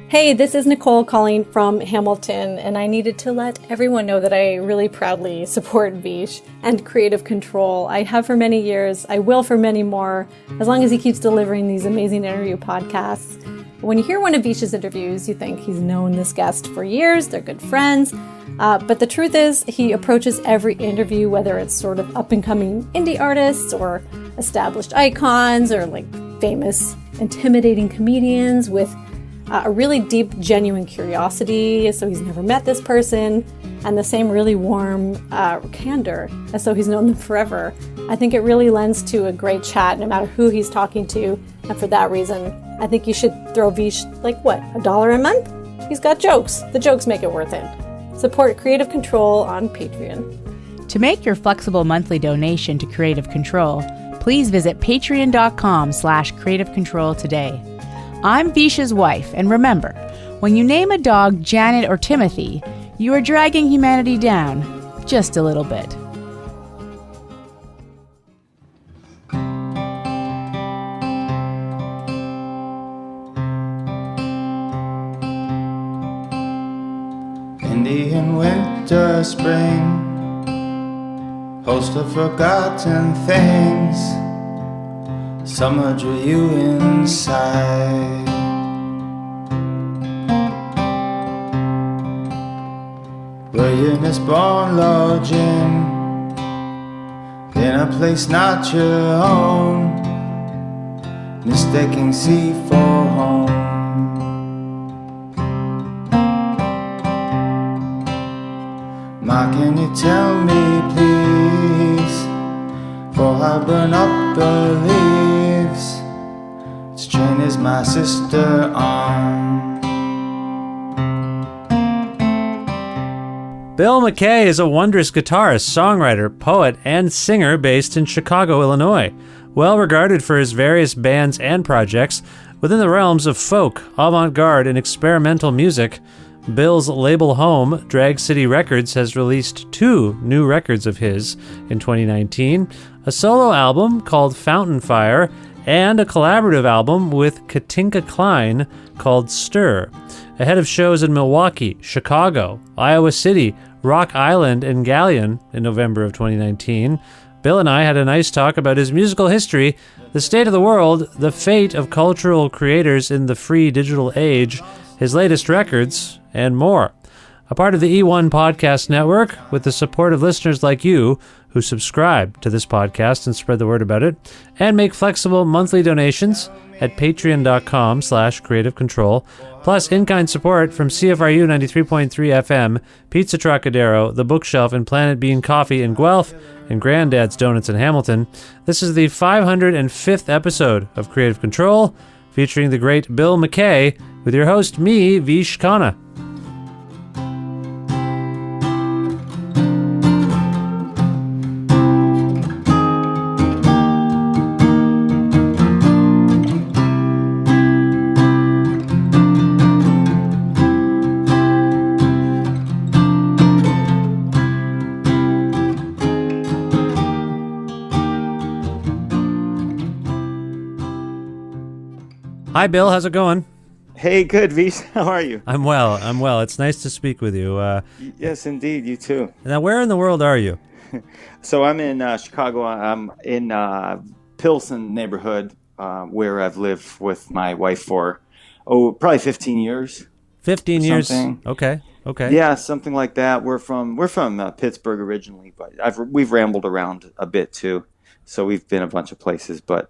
Hey, this is Nicole calling from Hamilton, and I needed to let everyone know that I really proudly support Vish and Creative Control. I have for many years, I will for many more, as long as he keeps delivering these amazing interview podcasts. When you hear one of Vish's interviews, you think he's known this guest for years, they're good friends, but the truth is he approaches every interview, whether it's sort of up-and-coming indie artists or established icons or like famous, intimidating comedians with a really deep, genuine curiosity, so he's never met this person, and the same really warm candor, as so he's known them forever. I think it really lends to a great chat, no matter who he's talking to, and for that reason, I think you should throw Vish, $1 a month? He's got jokes. The jokes make it worth it. Support Creative Control on Patreon. To make your flexible monthly donation to Creative Control, please visit patreon.com/Creative Control today. I'm Vish's wife, and remember, when you name a dog Janet or Timothy, you are dragging humanity down just a little bit. Indian winter, spring, host of forgotten things. Summer drew you inside. Weariness born lodging in a place not your own, mistaking sea for home. Ma, can you tell me please, for I burn up the leaves, this train is my sister on. Bill MacKay is a wondrous guitarist, songwriter, poet, and singer based in Chicago, Illinois. Well regarded for his various bands and projects within the realms of folk, avant-garde, and experimental music. Bill's label home, Drag City Records, has released 2 new records of his in 2019, a solo album called Fountain Fire, and a collaborative album with Katinka Kleijn called Stir. Ahead of shows in Milwaukee, Chicago, Iowa City, Rock Island, and Galleon in November of 2019, Bill and I had a nice talk about his musical history, the state of the world, the fate of cultural creators in the free digital age, his latest records, and more. A part of the E1 Podcast Network, with the support of listeners like you who subscribe to this podcast and spread the word about it, and make flexible monthly donations at patreon.com/Creative Control, plus in-kind support from CFRU 93.3 FM, Pizza Trokadero, The Bookshelf, and Planet Bean Coffee in Guelph, and Grandad's Donuts in Hamilton. This is the 505th episode of Creative Control, featuring the great Bill MacKay, with your host, me, Vish Khanna. Hi, Bill. How's it going? Hey, good, Vish. How are you? I'm well. It's nice to speak with you. Yes, indeed. You too. Now, where in the world are you? So I'm in Chicago. I'm in Pilsen neighborhood, where I've lived with my wife for, probably 15 years. 15 years? Something. Okay. Yeah, something like that. We're from Pittsburgh originally, but we've rambled around a bit too. So we've been a bunch of places, but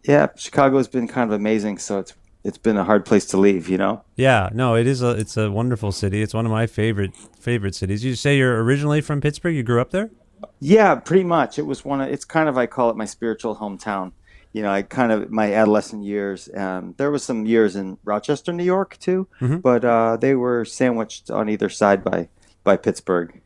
yeah, Chicago's been kind of amazing. So it's been a hard place to leave, you know? Yeah, no, it's a wonderful city. It's one of my favorite cities. You say you're originally from Pittsburgh? You grew up there? Yeah, pretty much. It's kind of, I call it my spiritual hometown. You know, my adolescent years, there was some years in Rochester, New York too, but they were sandwiched on either side by Pittsburgh.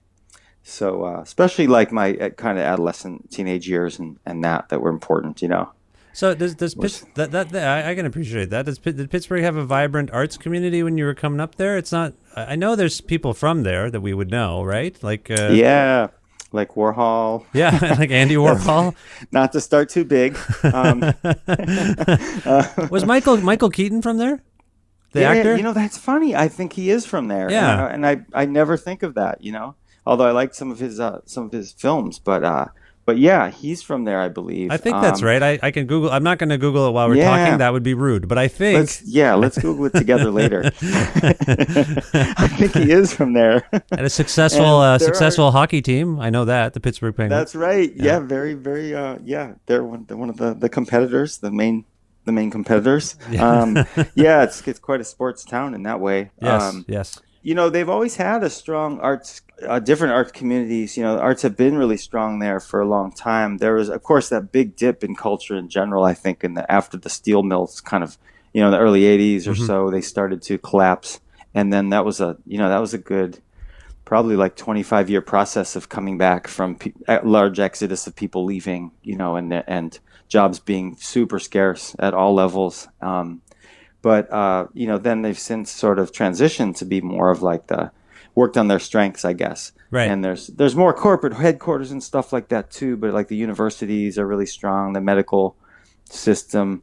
So especially like my kind of adolescent teenage years and that were important, you know. So does I can appreciate that. Did Pittsburgh have a vibrant arts community when you were coming up there? It's not. I know there's people from there that we would know, right? Like yeah, like Warhol. Yeah, like Andy Warhol. Not to start too big. Was Michael Keaton from there? the actor? That's funny. I think he is from there. Yeah. And I never think of that, although I like some of his films, but yeah, he's from there, I believe. I think that's right. I can Google. I'm not going to Google it while we're talking. That would be rude. But I think let's Google it together later. I think he is from there. And a successful hockey team. I know that, the Pittsburgh Penguins. That's right. Yeah, very, very. They're one of the competitors, the main competitors. It's quite a sports town in that way. Yes. They've always had a strong different art communities. The arts have been really strong there for a long time. There was, of course, that big dip in culture in general, I think, after the steel mills kind of, in the early 80s or so, they started to collapse. And then that was a good, probably like 25-year process of coming back from large exodus of people leaving, and jobs being super scarce at all levels. But then they've since sort of transitioned to be more of like worked on their strengths, I guess. Right. And there's more corporate headquarters and stuff like that too. But like the universities are really strong. The medical system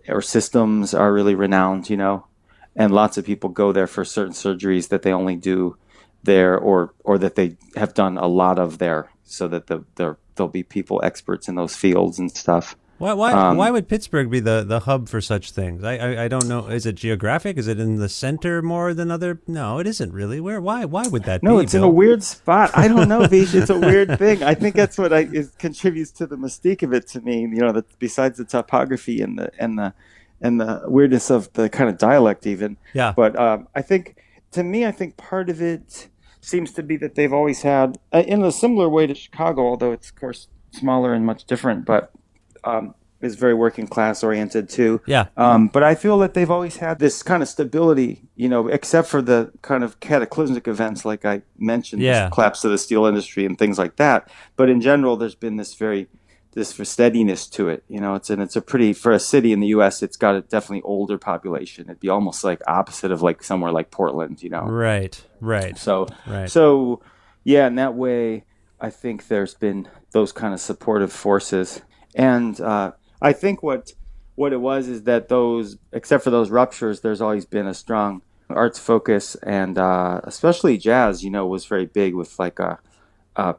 or systems are really renowned, and lots of people go there for certain surgeries that they only do there or that they have done a lot of there, so that there'll be people experts in those fields and stuff. Why would Pittsburgh be the hub for such things? I don't know. Is it geographic? Is it in the center more than other? No, it isn't really. Why would that be? No, it's Bill? in a weird spot. I don't know, Vish. It's a weird thing. I think that's what contributes to the mystique of it to me. Besides the topography and the weirdness of the kind of dialect even. Yeah. But I think part of it seems to be that they've always had, in a similar way to Chicago, although it's of course smaller and much different, but is very working class oriented too. Yeah. But I feel that they've always had this kind of stability, except for the kind of cataclysmic events like I mentioned, the collapse of the steel industry and things like that. But in general, there's been this steadiness to it. It's a pretty, for a city in the U.S., it's got a definitely older population. It'd be almost like opposite of like somewhere like Portland, Right. So yeah, in that way, I think there's been those kind of supportive forces. And I think what it was is that except for those ruptures, there's always been a strong arts focus, and especially jazz, was very big with like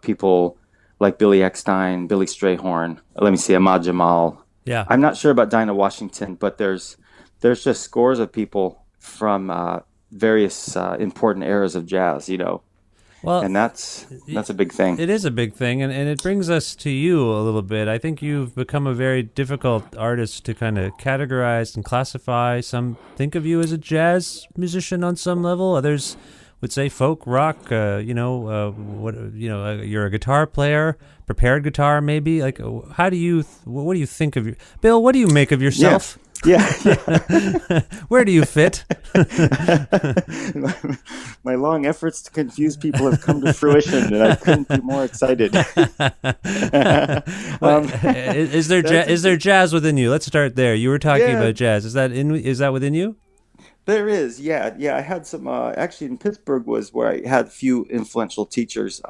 people like Billy Eckstein, Billy Strayhorn, Ahmad Jamal. Yeah. I'm not sure about Dinah Washington, but there's just scores of people from various important eras of jazz, Well, and that's a big thing. It is a big thing, and it brings us to you a little bit. I think you've become a very difficult artist to kind of categorize and classify. Some think of you as a jazz musician on some level. Others would say folk rock. You're a guitar player, prepared guitar, maybe. Like, what do you think of Bill? What do you make of yourself? Yeah. Where do you fit? My long efforts to confuse people have come to fruition, and I couldn't be more excited. Is there jazz within you? Let's start there. You were talking about jazz. Is that within you? There is, yeah. I had some, actually in Pittsburgh was where I had a few influential teachers,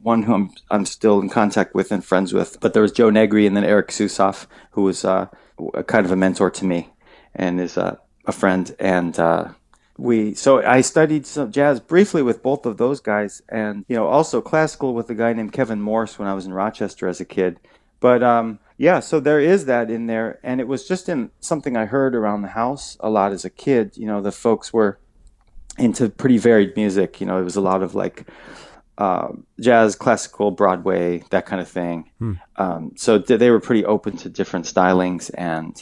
one who I'm still in contact with and friends with. But there was Joe Negri and then Eric Susoff, who was kind of a mentor to me and is a friend. And so I studied some jazz briefly with both of those guys, and also classical with a guy named Kevin Morse when I was in Rochester as a kid. But so there is that in there, and it was just in something I heard around the house a lot as a kid. The folks were into pretty varied music. It was a lot of like jazz, classical, Broadway, that kind of thing. So they were pretty open to different stylings, and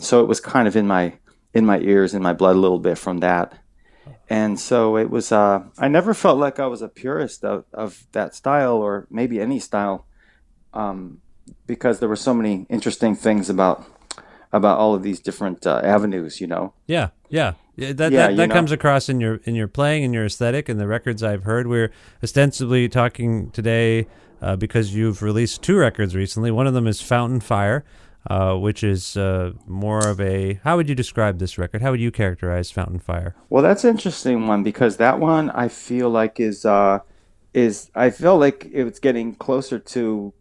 so it was kind of in my ears, in my blood a little bit from that. And so it was. I never felt like I was a purist of that style, or maybe any style. Because there were so many interesting things about all of these different avenues, Yeah. That comes across in your playing and your aesthetic and the records I've heard. We're ostensibly talking today because you've released 2 records recently. One of them is Fountain Fire, which is more of a. How would you describe this record? How would you characterize Fountain Fire? Well, that's an interesting one because that one I feel like is I feel like it's getting closer to.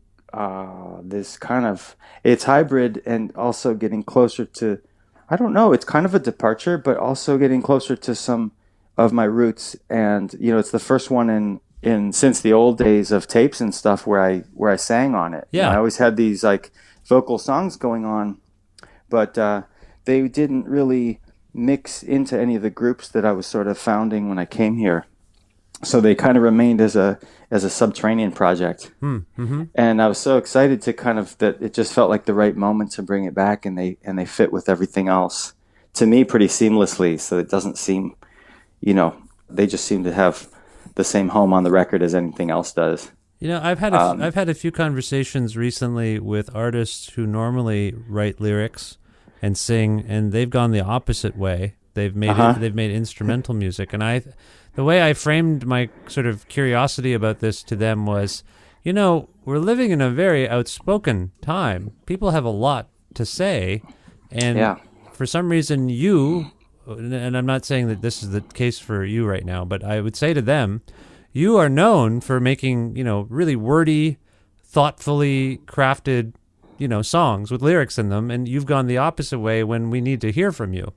This kind of, it's hybrid and also getting closer to I don't know. It's kind of a departure, but also getting closer to some of my roots. And it's the first one in since the old days of tapes and stuff where I sang on it. Yeah, I always had these like vocal songs going on, but they didn't really mix into any of the groups that I was sort of founding when I came here. So they kind of remained as a subterranean project. Mm-hmm. And I was so excited to that it just felt like the right moment to bring it back, and they fit with everything else to me pretty seamlessly. So it doesn't seem, they just seem to have the same home on the record as anything else does. I've had a few conversations recently with artists who normally write lyrics and sing, and they've gone the opposite way. They've made instrumental music, and the way I framed my sort of curiosity about this to them was, we're living in a very outspoken time. People have a lot to say, and for some reason and I'm not saying that this is the case for you right now, but I would say to them, you are known for making, really wordy, thoughtfully crafted, songs with lyrics in them, and you've gone the opposite way when we need to hear from you.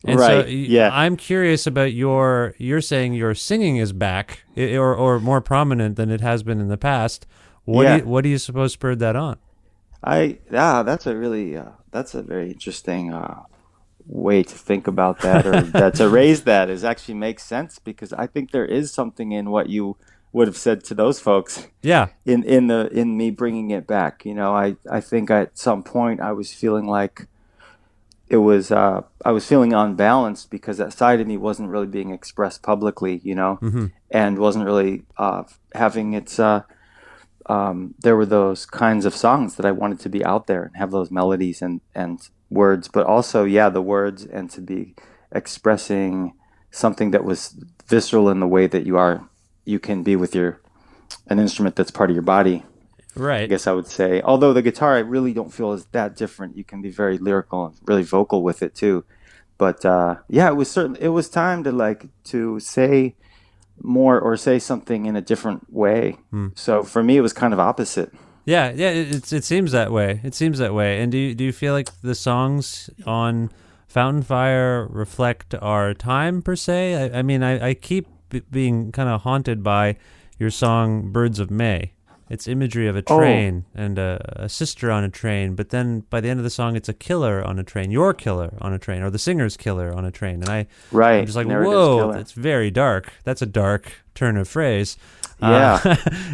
And right. So yeah. I'm curious about you're saying your singing is back or more prominent than it has been in the past. What do you suppose spurred that on? That's a really that's a very interesting way to think about that, or to raise that is actually makes sense, because I think there is something in what you would have said to those folks. Yeah. In me bringing it back, I think at some point I was feeling like it was I was feeling unbalanced because that side of me wasn't really being expressed publicly, Mm-hmm. and wasn't really having its. There were those kinds of songs that I wanted to be out there and have those melodies and words, but also the words, and to be expressing something that was visceral in the way that you can be with an instrument that's part of your body. Right. I guess I would say, although the guitar I really don't feel is that different. You can be very lyrical and really vocal with it too. But it was time to say more or say something in a different way. So for me it was kind of opposite. Yeah, it seems that way. It seems that way. And do you feel like the songs on Fountain Fire reflect our time per se? I mean, I keep being kind of haunted by your song Birds of May. It's imagery of a train and a sister on a train, but then by the end of the song, it's a killer on a train, your killer on a train, or the singer's killer on a train. And I'm just like, whoa, that's very dark. That's a dark turn of phrase. Yeah.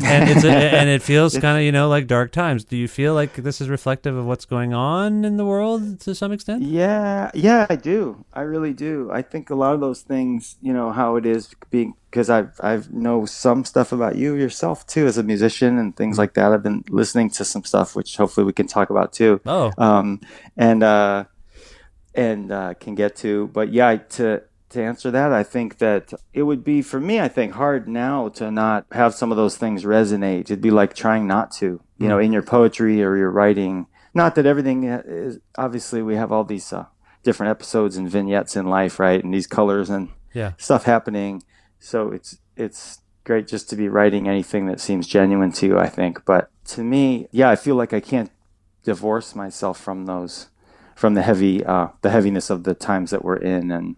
And it feels kind of, like dark times. Do you feel like this is reflective of what's going on in the world to some extent? Yeah, I do. I really do. I think a lot of those things, how it is being, because I know some stuff about you yourself too as a musician and things like that. I've been listening to some stuff which hopefully we can talk about too. Oh. And can get to. But to answer that, I think that it would be, for me, I think, hard now to not have some of those things resonate. It'd be like trying not to, in your poetry or your writing. Not that everything is, obviously we have all these different episodes and vignettes in life, right? And these colors and stuff happening. So it's great just to be writing anything that seems genuine to you, I think. But to me, I feel like I can't divorce myself from the heaviness of the times that we're in,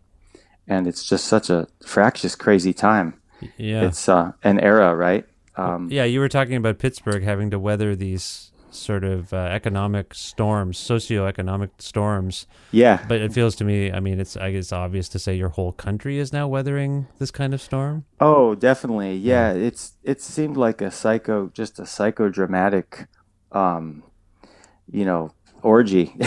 and it's just such a fractious, crazy time. Yeah. It's an era, right? You were talking about Pittsburgh having to weather these sort of economic storms, socioeconomic storms. Yeah. But it feels to me, I mean, I guess obvious to say your whole country is now weathering this kind of storm. Oh, definitely. Yeah. It seemed like a psychodramatic, orgy, in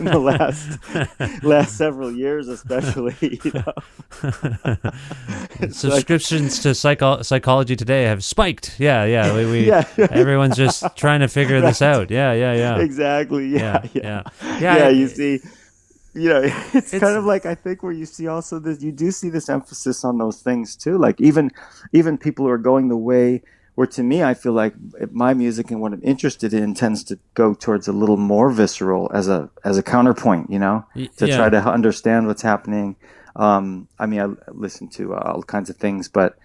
the last several years, especially, Subscriptions to Psychology Today have spiked. Everyone's just trying to figure this out. Yeah. Exactly. Yeah. You see, it's kind of like, I think, where you see also that you do see this emphasis on those things too. Like even people who are going the way, where to me, I feel like my music and what I'm interested in tends to go towards a little more visceral as a counterpoint, to try to understand what's happening. I mean, I listen to all kinds of things, but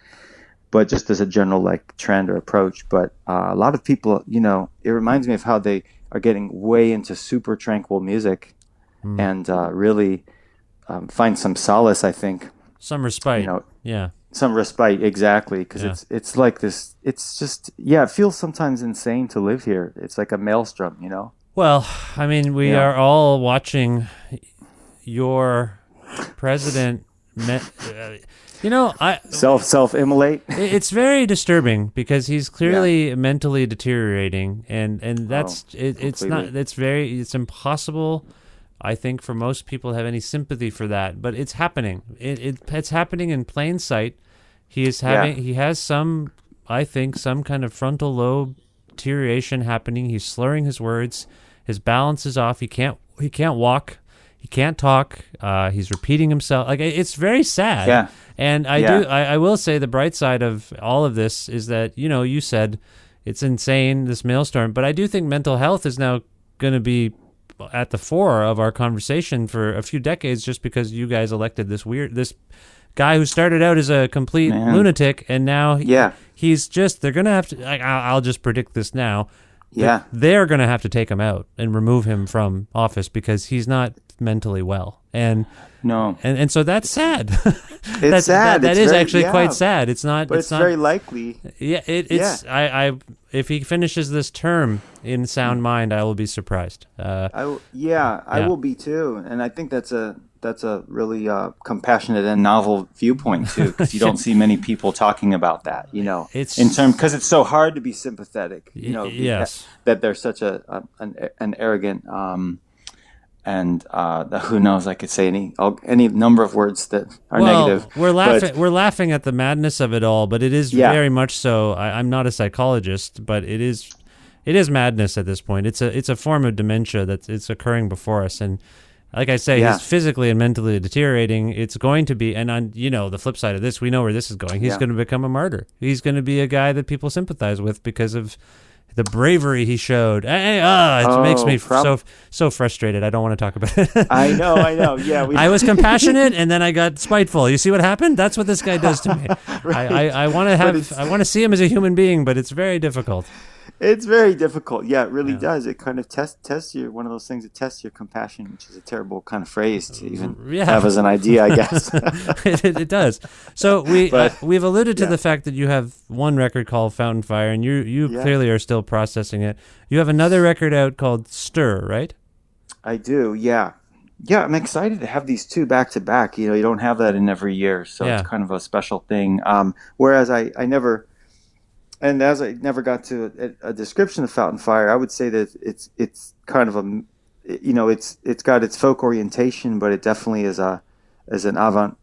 just as a general trend or approach. But a lot of people, it reminds me of how they are getting way into super tranquil music and really find some solace, I think. Some respite. You know, yeah. Some respite, exactly, because it's like this. It's just it feels sometimes insane to live here. It's like a maelstrom, you know. Well, I mean, we are all watching your president. You know, self-immolate. It's very disturbing because he's clearly mentally deteriorating, and that's it's not. It's impossible, I think, for most people to have any sympathy for that. But it's happening. It's happening in plain sight. He has some kind of frontal lobe deterioration happening. He's slurring his words. His balance is off. He can't walk. He can't talk. He's repeating himself. Like, it's very sad. Yeah. And I will say the bright side of all of this is that, you know, you said it's insane, this maelstrom, but I do think mental health is now going to be at the fore of our conversation for a few decades, just because you guys elected this guy who started out as a complete lunatic, and now he's just, they're going to have to, I'll just predict this now. Yeah. They're going to have to take him out and remove him from office because he's not mentally well. And so that's sad. It's sad. That is actually quite sad. It's not, but it's not very likely. Yeah. If he finishes this term in sound mind, I will be surprised. I will be too. And I think that's a really compassionate and novel viewpoint too, because you don't see many people talking about that, you know, because it's so hard to be sympathetic, you know, that they're such an arrogant, and who knows, I could say any number of words that are negative. We're laughing at the madness of it all, but it is very much so. I'm not a psychologist, but it is madness at this point. It's a form of dementia it's occurring before us, and like I say, he's physically and mentally deteriorating. It's going to be, and on the flip side of this, we know where this is going. He's going to become a martyr. He's going to be a guy that people sympathize with because of the bravery he showed. It makes me so frustrated. I don't want to talk about it. I know. Yeah, I was compassionate, and then I got spiteful. You see what happened? That's what this guy does to me. Right. I want to see him as a human being, but it's very difficult. It's very difficult. Yeah, it really does. It kind of tests you. One of those things that tests your compassion, which is a terrible kind of phrase to even have as an idea, I guess. It does. So we've alluded to the fact that you have one record called Fountain Fire, and you clearly are still processing it. You have another record out called Stir, right? I do. Yeah. Yeah, I'm excited to have these two back to back. You know, you don't have that in every year, so it's kind of a special thing. Whereas I never. And as I never got to a description of Fountain Fire, I would say that it's kind of it's got its folk orientation, but it definitely is an avant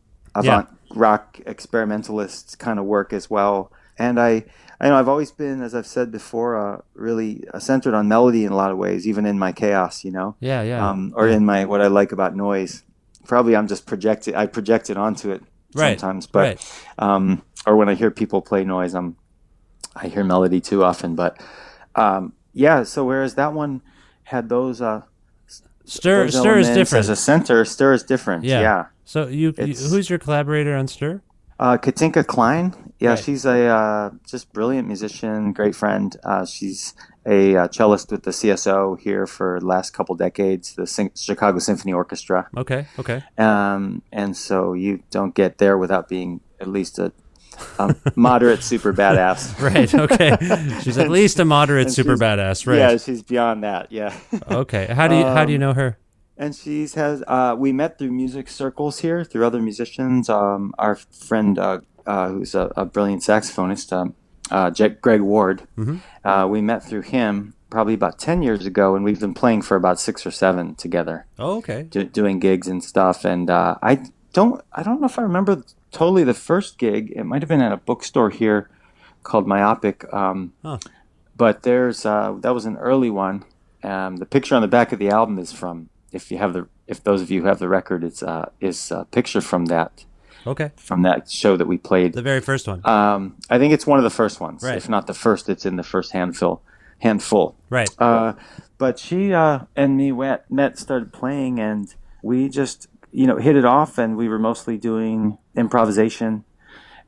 rock experimentalist kind of work as well. And I know I've always been, as I've said before, really centered on melody in a lot of ways, even in my chaos, you know. Or in my what I like about noise. Probably I project it onto it sometimes, but or when I hear people play noise, I hear melody too often, but so whereas that one had those Stir is different as a center. Stir is different. Yeah. So who's your collaborator on Stir? Katinka Kleijn. Yeah, she's a just brilliant musician, great friend. She's a cellist with the CSO here for the last couple decades, the Chicago Symphony Orchestra. Okay. And so you don't get there without being at least a moderate super badass. Right, okay. She's at least a moderate super badass, right? Yeah, she's beyond that, yeah. Okay. How do you know her? And we met through music circles here, through other musicians. Our friend, who's a brilliant saxophonist, Greg Ward, we met through him probably about 10 years ago, and we've been playing for about 6 or 7 together. Oh, okay. Doing gigs and stuff, and I don't know if I remember totally the first gig. It might have been at a bookstore here called Myopic, but that was an early one. The picture on the back of the album is from, if those of you who have the record, is a picture from that. Okay. From that show that we played. The very first one. I think it's one of the first ones. Right. If not the first, it's in the first handful. Right. But she and me started playing, and we just hit it off, and we were mostly doing improvisation,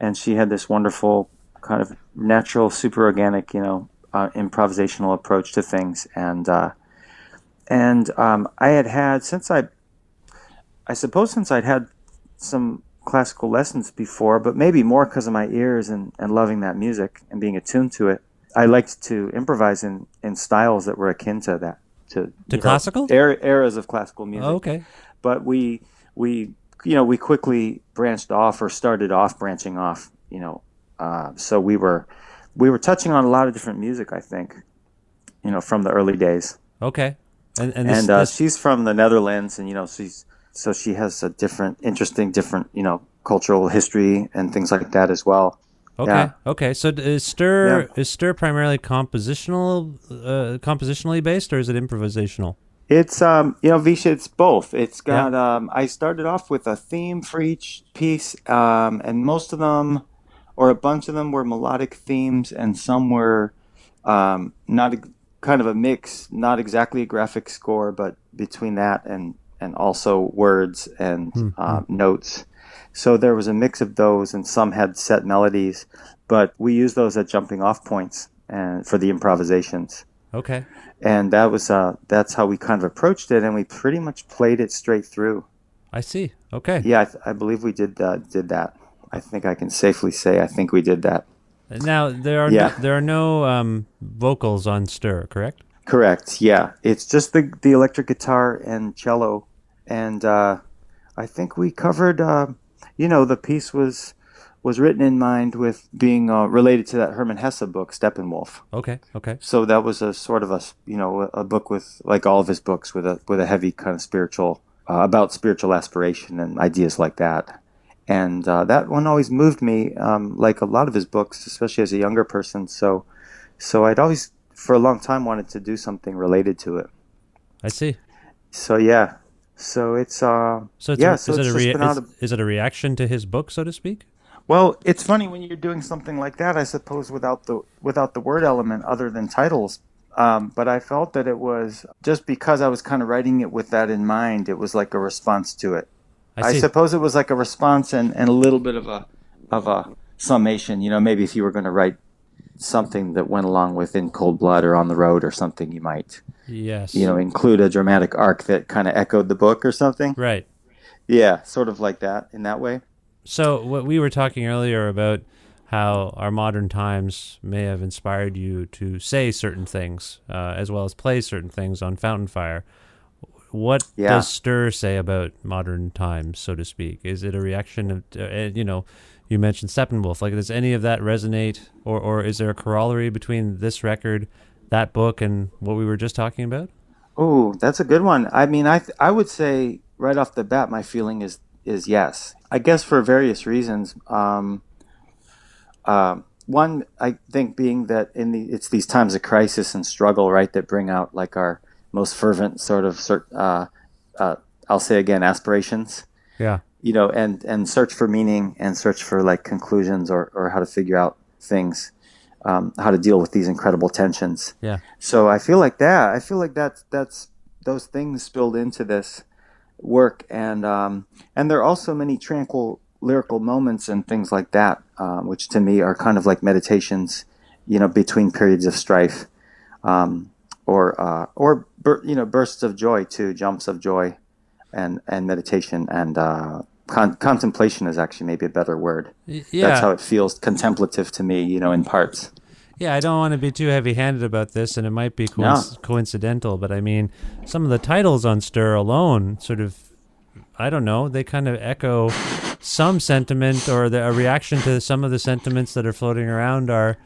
and she had this wonderful kind of natural, super organic, improvisational approach to things, and And I had since I'd had some classical lessons before, but maybe more because of my ears and loving that music and being attuned to it, I liked to improvise in styles that were akin to that. To classical? Eras of classical music. Oh, okay. But we quickly branched off, or started off branching off, so we were touching on a lot of different music, I think, from the early days. Okay. And she's from the Netherlands, and she has a interesting cultural history and things like that as well. Okay. Yeah. Okay. So is stir primarily compositionally based, or is it improvisational? It's Visha, it's both. It's got I started off with a theme for each piece, and most of them, or a bunch of them, were melodic themes, and some were not kind of a mix, not exactly a graphic score, but between that and also words and notes. So there was a mix of those, and some had set melodies, but we used those as jumping off points and for the improvisations. Okay. And that's how we kind of approached it, and we pretty much played it straight through. I see. Okay. Yeah, I believe we did that. I think I can safely say I think we did that. Now there are no vocals on Stir, correct? Correct. Yeah, it's just the electric guitar and cello, and I think we covered. The piece was written in mind with being related to that Hermann Hesse book, Steppenwolf. Okay. So that was a sort of a book with, like all of his books, with a heavy kind of spiritual about spiritual aspiration and ideas like that. And that one always moved me, like a lot of his books, especially as a younger person. So I'd always, for a long time, wanted to do something related to it. I see. So yeah. So it's is it a reaction to his book, so to speak? Well, it's funny when you're doing something like that, I suppose, without the word element other than titles. But I felt that it was, just because I was kind of writing it with that in mind, it was like a response to it. I suppose it was like a response and a little bit of a summation. Maybe if you were going to write something that went along with In Cold Blood or On the Road or something, you might, include a dramatic arc that kind of echoed the book or something. Right. Yeah, sort of like that, in that way. So what we were talking earlier about how our modern times may have inspired you to say certain things, as well as play certain things on Fountain Fire. What does Stir say about modern times, so to speak? Is it a reaction of, you mentioned Steppenwolf. Like, does any of that resonate, or is there a corollary between this record, that book, and what we were just talking about? Oh, that's a good one. I mean, I would say right off the bat, my feeling is yes. I guess for various reasons. One, I think, being that it's these times of crisis and struggle, right, that bring out like our most fervent sort of, I'll say again, aspirations. Yeah. And search for meaning and search for like conclusions or how to figure out things, how to deal with these incredible tensions. Yeah. So I feel like that's those things spilled into this work, and there are also many tranquil lyrical moments and things like that, which to me are kind of like meditations, between periods of strife, or bursts of joy too, jumps of joy, and meditation and contemplation is actually maybe a better word. Yeah. That's how it feels, contemplative to me, in parts. Yeah, I don't want to be too heavy-handed about this, and it might be coincidental, but I mean, some of the titles on Stir alone sort of, I don't know, they kind of echo some sentiment or a reaction to some of the sentiments that are floating around our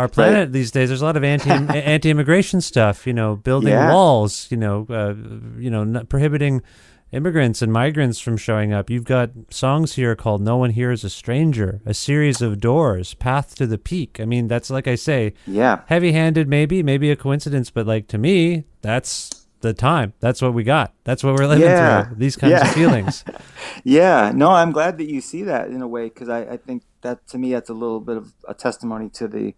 planet these days. There's a lot of anti-immigration stuff, building walls, not prohibiting immigrants and migrants from showing up. You've got songs here called No One Here Is a Stranger, A Series of Doors, Path to the Peak. I mean, that's, like I say, heavy-handed maybe a coincidence, but like to me, that's the time. That's what we got. That's what we're living through, these kinds of feelings. Yeah, no, I'm glad that you see that in a way, because I think that, to me, that's a little bit of a testimony to the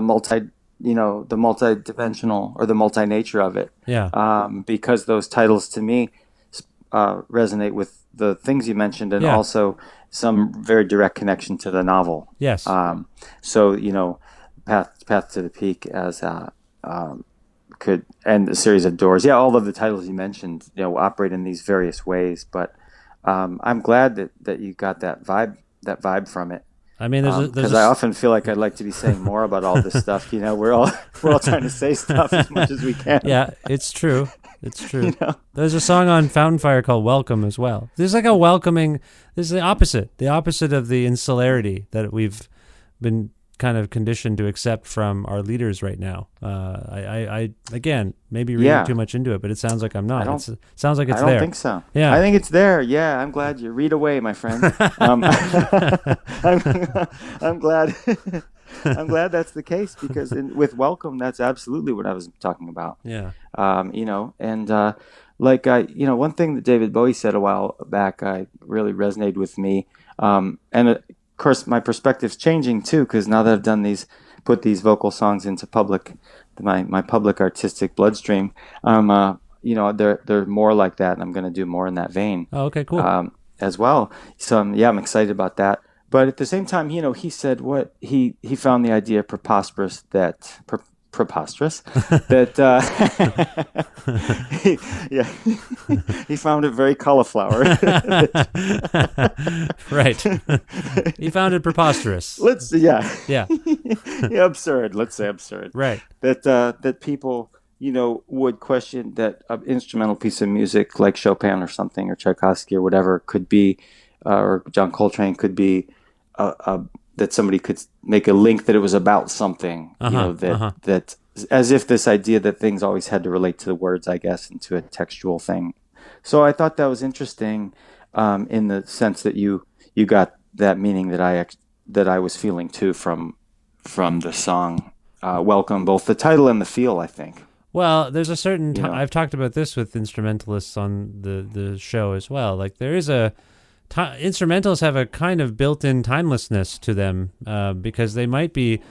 multi-dimensional or the multi-nature of it. Yeah. Because those titles, to me, resonate with the things you mentioned, and also some very direct connection to the novel. Yes. So Path to the Peak as and a series of doors. Yeah, all of the titles you mentioned, operate in these various ways. But I'm glad that you got that vibe from it. I mean, because I often feel like I'd like to be saying more about all this stuff. We're all trying to say stuff as much as we can. Yeah, it's true. It's true. There's a song on Fountain Fire called "Welcome" as well. There's like a welcoming. There's the opposite of the insularity that we've been kind of conditioned to accept from our leaders right now. I again, maybe reading too much into it, but it sounds like I'm not. It sounds like it's there. I don't think so. Yeah. I think it's there. Yeah, I'm glad you read away, my friend. I'm glad. I'm glad that's the case, because with Welcome, that's absolutely what I was talking about. Yeah. And one thing that David Bowie said a while back, really resonated with me. And of course, my perspective's changing too, because now that I've put these vocal songs into my public artistic bloodstream, they're more like that, and I'm going to do more in that vein. Oh, okay, cool. As well. So I'm excited about that. But at the same time, he said what he found the idea preposterous that. He found it very cauliflower. Right. He found it preposterous. Absurd. Let's say absurd. Right. That people would question that an instrumental piece of music like Chopin or something, or Tchaikovsky or whatever could be, or John Coltrane could be, that somebody could make a link that it was about something, that as if this idea that things always had to relate to the words, I guess, and to a textual thing. So I thought that was interesting, in the sense that you got that meaning that I was feeling too from the song Welcome, both the title and the feel, I think. Well, there's a certain I've talked about this with instrumentalists on the show as well. Like there is instrumentals have a kind of built-in timelessness to them, because they might be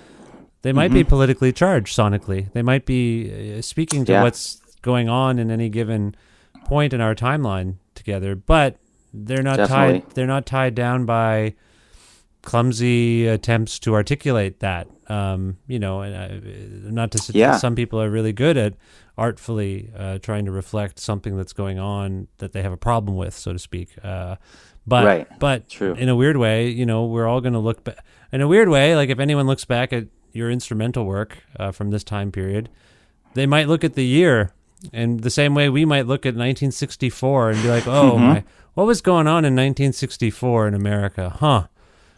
politically charged sonically. They might be speaking to what's going on in any given point in our timeline together, but they're not tied. They're not tied down by clumsy attempts to articulate that. And not to suggest some people are really good at artfully trying to reflect something that's going on that they have a problem with, so to speak. But true. In a weird way, we're all going to look back. In a weird way, like if anyone looks back at your instrumental work from this time period, they might look at the year in the same way we might look at 1964 and be like, oh, what was going on in 1964 in America? Huh.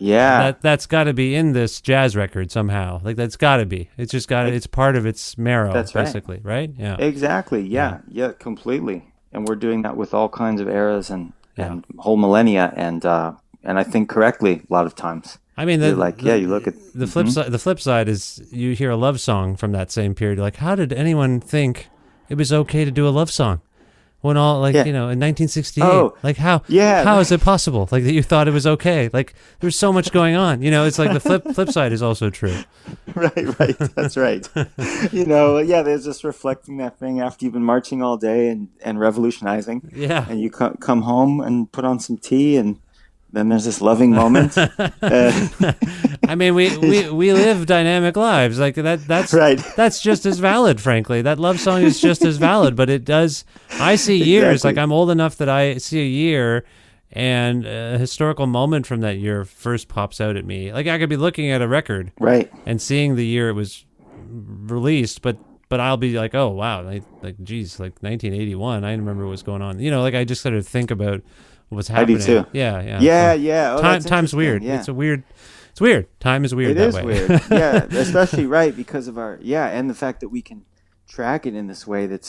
Yeah. That's got to be in this jazz record somehow. Like that's got to be. It's just got it's part of its marrow, that's basically, right? Yeah. Exactly. Yeah, completely. And we're doing that with all kinds of eras and whole millennia, and I think correctly a lot of times. I mean, you look at the flip side. The flip side is you hear a love song from that same period. You're like, how did anyone think it was okay to do a love song when in 1968? How is it possible? Like that you thought it was okay? Like there's so much going on. It's like the flip side is also true. Right. That's right. There's just reflecting that thing after you've been marching all day and revolutionizing. Yeah. And you come home and put on some tea, and then there's this loving moment. I mean, we live dynamic lives like that. That's right. That's just as valid, frankly. That love song is just as valid, but it does. I see years. Exactly. Like I'm old enough that I see a year, and a historical moment from that year first pops out at me. Like I could be looking at a record, right, and seeing the year it was released, but I'll be like, oh wow, like geez, like 1981. I remember what was going on. Like I just sort of think about what's happening. I do too. Yeah. Oh, time's weird. Yeah. It's weird. Time is weird. It is weird. Yeah, especially because of our and the fact that we can track it in this way that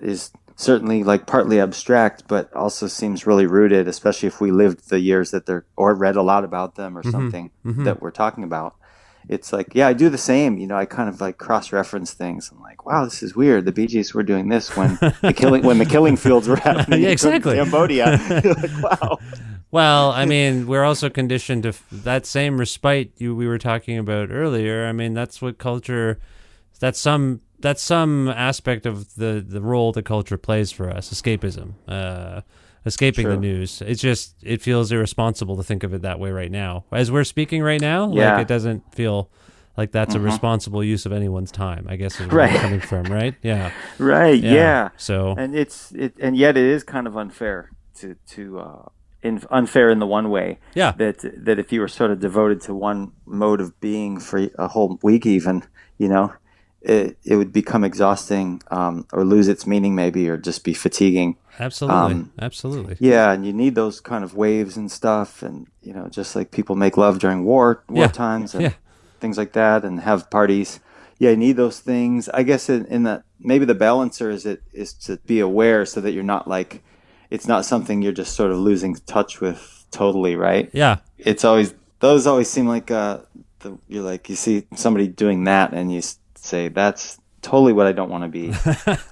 is certainly like partly abstract, but also seems really rooted. Especially if we lived the years that or read a lot about them or something that we're talking about. It's like, I do the same. I kind of like cross-reference things. I'm like, wow, this is weird. The Bee Gees were doing this when the killing fields were happening in Cambodia. You're like, wow. Well, I mean, we're also conditioned to that same respite we were talking about earlier. I mean, that's what culture. That's some aspect of the role that culture plays for us. Escapism. Escaping the news. It feels irresponsible to think of it that way right now. As we're speaking right now, like it doesn't feel like that's a responsible use of anyone's time, I guess is where I'm coming from, right? Yeah. Right. Yeah. So, and and yet it is kind of unfair unfair in the one way. Yeah. That if you were sort of devoted to one mode of being for a whole week, even, it would become exhausting, or lose its meaning maybe, or just be fatiguing. Absolutely. Yeah, and you need those kind of waves and stuff, and just like people make love during war times and things like that, and have parties. Yeah, you need those things. I guess in that, maybe the balancer is to be aware, so that you're not like, it's not something you're just sort of losing touch with totally, right? Yeah. Those always seem like you see somebody doing that and you say, that's totally what I don't want to be.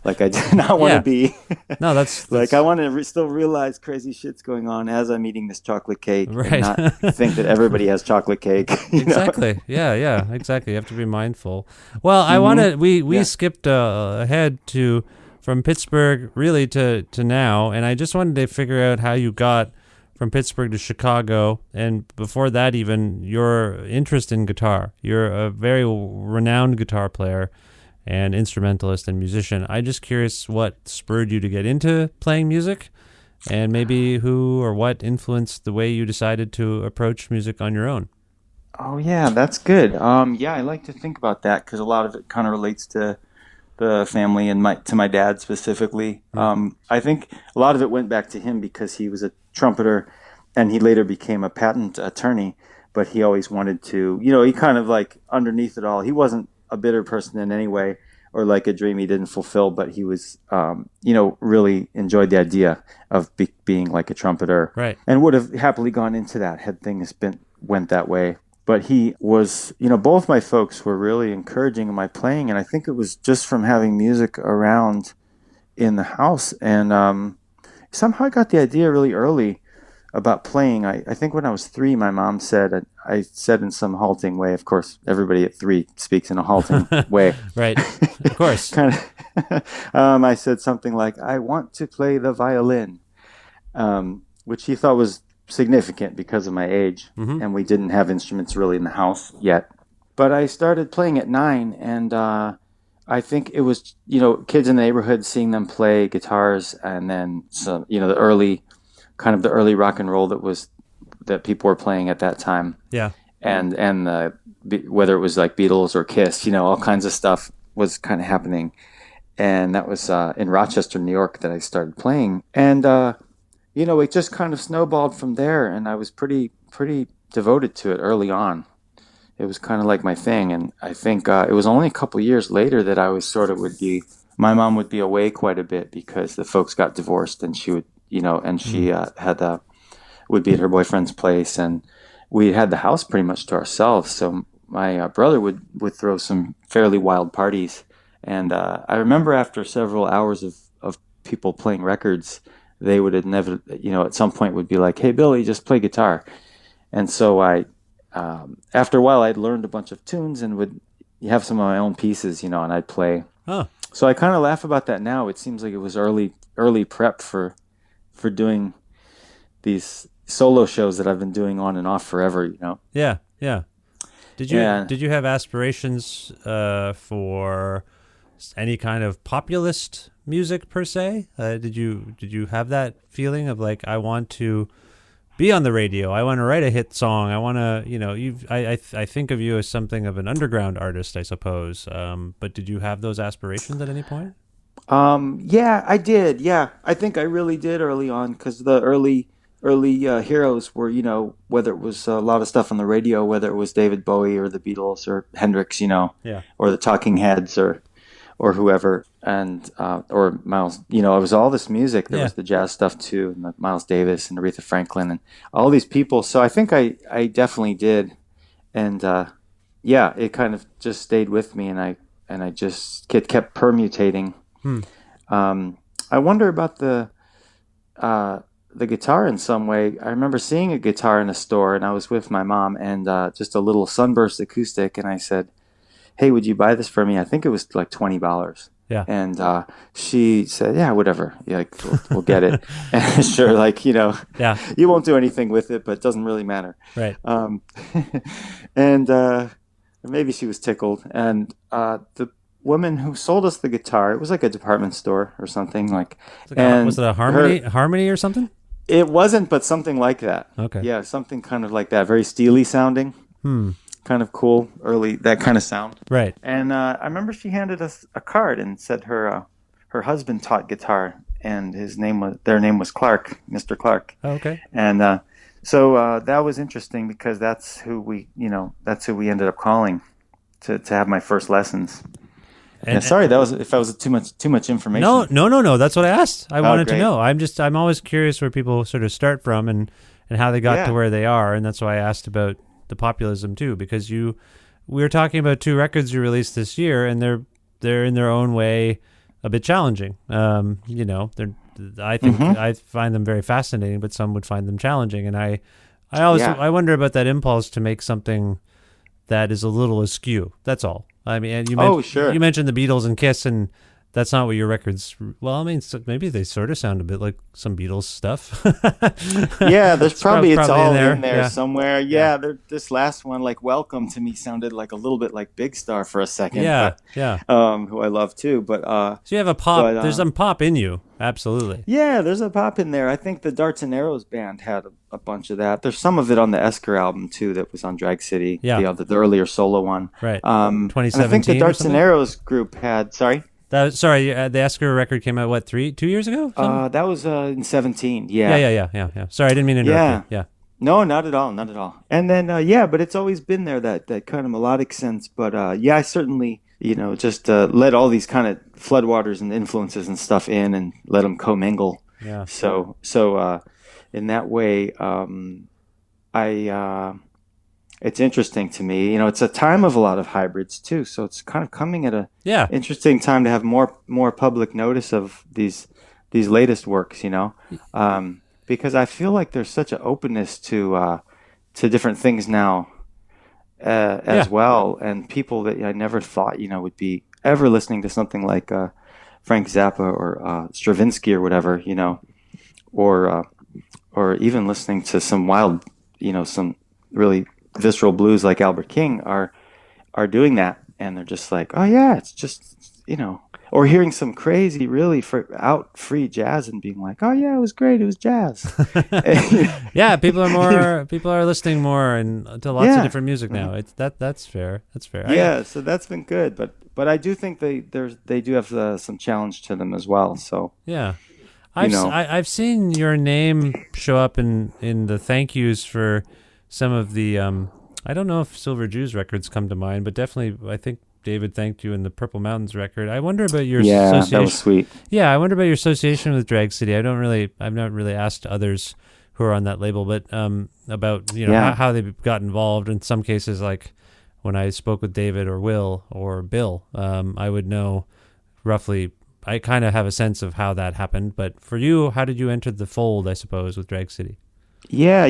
Like, I do not want to be. No, that's like, I want to still realize crazy shit's going on as I'm eating this chocolate cake, right. And not think that everybody has chocolate cake. Exactly. Yeah, exactly. You have to be mindful. Well, I want to, we skipped ahead from Pittsburgh really to now, and I just wanted to figure out how you got from Pittsburgh to Chicago, and before that even, your interest in guitar. You're a very renowned guitar player and instrumentalist and musician. I'm just curious what spurred you to get into playing music, and maybe who or what influenced the way you decided to approach music on your own. Oh yeah, that's good. I like to think about that, because a lot of it kind of relates to the family and to my dad specifically. I think a lot of it went back to him, because he was a trumpeter and he later became a patent attorney, but he always wanted to, he kind of like underneath it all, he wasn't a bitter person in any way, or like a dream he didn't fulfill, but he was, really enjoyed the idea of being like a trumpeter, right? And would have happily gone into that had things went that way. But he was, both my folks were really encouraging in my playing, and I think it was just from having music around in the house. And somehow I got the idea really early about playing. I think when I was 3, my mom said, I said in some halting way, of course, everybody at 3 speaks in a halting way. Right, of course. I said something like, I want to play the violin, which he thought was significant because of my age, and we didn't have instruments really in the house yet. But I started playing at 9, and I think it was, kids in the neighborhood, seeing them play guitars, and then some, the early rock and roll that people were playing at that time. Yeah. And whether it was like Beatles or Kiss, all kinds of stuff was kind of happening. And that was in Rochester, New York, that I started playing. And it just kind of snowballed from there, and I was pretty devoted to it early on. It was kind of like my thing, and I think it was only a couple years later that I was my mom would be away quite a bit, because the folks got divorced, and she would, and she would be at her boyfriend's place, and we had the house pretty much to ourselves. So my brother would throw some fairly wild parties, and I remember after several hours of people playing records, they would have never, at some point would be like, hey, Billy, just play guitar. And so after a while, I'd learned a bunch of tunes and would have some of my own pieces, and I'd play. Oh. So I kind of laugh about that now. It seems like it was early prep for doing these solo shows that I've been doing on and off forever, Yeah. Did you have aspirations for any kind of populist music per se? Did you have that feeling of like, I want to be on the radio, I want to write a hit song, I want to, I think of you as something of an underground artist, I suppose. But did you have those aspirations at any point? Yeah, I did. Yeah, I think I really did early on, because the early heroes were, whether it was a lot of stuff on the radio, whether it was David Bowie or the Beatles or Hendrix, or the Talking Heads or whoever, and or Miles, it was all this music. There was the jazz stuff too, and the Miles Davis and Aretha Franklin and all these people. So I think I definitely did, and it kind of just stayed with me, and I just kept permutating. I wonder about the guitar in some way. I remember seeing a guitar in a store, and I was with my mom, and just a little Sunburst acoustic, and I said, hey, would you buy this for me? I think it was like $20. Yeah. And she said, yeah, whatever. Yeah, like, we'll get it. And sure, like, yeah, you won't do anything with it, but it doesn't really matter. Right. And or maybe she was tickled. And the woman who sold us the guitar, it was like a department store or something like. And was it a Harmony or something? It wasn't, but something like that. Okay. Yeah, something kind of like that, very steely sounding. Kind of cool, early, that kind of sound. Right. And I remember she handed us a card and said her husband taught guitar, and their name was Clark, Mr. Clark. Oh, okay. And so that was interesting because that's who we ended up calling to have my first lessons. And sorry, that was too much information. No. That's what I asked. I wanted great. to know. I'm always curious where people sort of start from and how they got to where they are, and that's why I asked about the populism too, because we were talking about 2 records you released this year, and they're in their own way a bit challenging. I think I find them very fascinating, but some would find them challenging, and I I wonder about that impulse to make something that is a little askew. That's all. I mean, and you mentioned the Beatles and Kiss, and that's not what your records. Well, I mean, maybe they sort of sound a bit like some Beatles stuff. Yeah, there's probably it's all in there yeah. somewhere. Yeah, this last one, like "Welcome" to me, sounded like a little bit like Big Star for a second. Yeah, who I love too. But so you have a pop. There's some pop in you, absolutely. Yeah, there's a pop in there. I think the Darts and Arrows band had a bunch of that. There's some of it on the Esker album too that was on Drag City. Yeah, the earlier solo one. Right. 2017. And I think the Darts and Arrows group had. The Esker record came out, what, 2 years ago? That was in 2017. Yeah. Yeah. Sorry, I didn't mean to interrupt you. Yeah. No, not at all. And then, but it's always been there, that kind of melodic sense. But I certainly, just let all these kind of floodwaters and influences and stuff in and let them commingle. Yeah. So in that way, it's interesting to me. It's a time of a lot of hybrids too. So it's kind of coming at a interesting time to have more public notice of these latest works. Because I feel like there's such an openness to different things now as well, and people that I never thought would be ever listening to something like Frank Zappa or Stravinsky or whatever, or even listening to some wild, some really visceral blues like Albert King are doing that, and they're just like, oh yeah, it's just or hearing some crazy really free jazz and being like, oh yeah, it was great, it was jazz. Yeah, people are listening more and to lots of different music now. That's fair. Yeah, so that's been good, but I do think they do have some challenge to them as well. So yeah. I've seen your name show up in the thank yous for some of the I don't know if Silver Jews records come to mind, but definitely I think David thanked you in the Purple Mountains record. I wonder about your association. That was sweet. Yeah, I wonder about your association with Drag City. I've not really asked others who are on that label, but about how they got involved. In some cases, like when I spoke with David or Will or Bill, I would know roughly. I kind of have a sense of how that happened. But for you, how did you enter the fold, I suppose, with Drag City? Yeah.